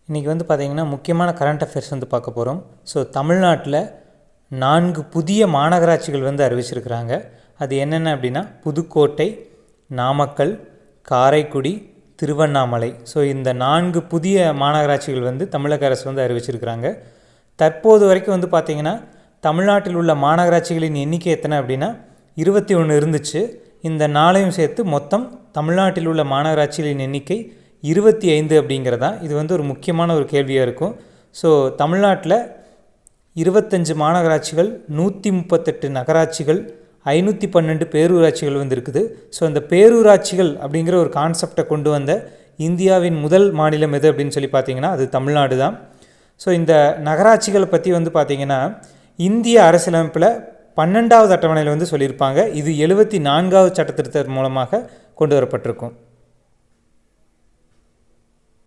இன்றைக்கி வந்து பார்த்திங்கன்னா முக்கியமான கரண்ட் அஃபேர்ஸ் வந்து பார்க்க போகிறோம். ஸோ தமிழ்நாட்டில் 4 புதிய மாநகராட்சிகள் வந்து அறிவிச்சிருக்கிறாங்க. அது என்னென்ன அப்படின்னா புதுக்கோட்டை, நாமக்கல், காரைக்குடி, திருவண்ணாமலை. ஸோ இந்த 4 புதிய மாநகராட்சிகள் வந்து தமிழக அரசு வந்து அறிவிச்சிருக்கிறாங்க. தற்போது வரைக்கும் வந்து பார்த்திங்கன்னா தமிழ்நாட்டில் உள்ள மாநகராட்சிகளின் எண்ணிக்கை எத்தனை அப்படின்னா 21 இருந்துச்சு. இந்த நாளையும் சேர்த்து மொத்தம் தமிழ்நாட்டில் உள்ள மாநகராட்சிகளின் எண்ணிக்கை 25 அப்படிங்கிறதா. இது வந்து ஒரு முக்கியமான ஒரு கேள்வியாக இருக்கும். ஸோ தமிழ்நாட்டில் 25 மாநகராட்சிகள், 138 நகராட்சிகள், 512 பேரூராட்சிகள் வந்து இருக்குது. ஸோ இந்த பேரூராட்சிகள் அப்படிங்கிற ஒரு கான்செப்டை கொண்டு வந்த இந்தியாவின் முதல் மாநிலம் எது அப்படின்னு சொல்லி பார்த்தீங்கன்னா அது தமிழ்நாடு தான். ஸோ இந்த நகராட்சிகளை பற்றி வந்து பார்த்திங்கன்னா இந்திய அரசியலமைப்பில் 12வது அட்டவணையில் வந்து சொல்லியிருப்பாங்க. இது 74வது சட்டத்திருத்தம் மூலமாக கொண்டு வரப்பட்டிருக்கும்.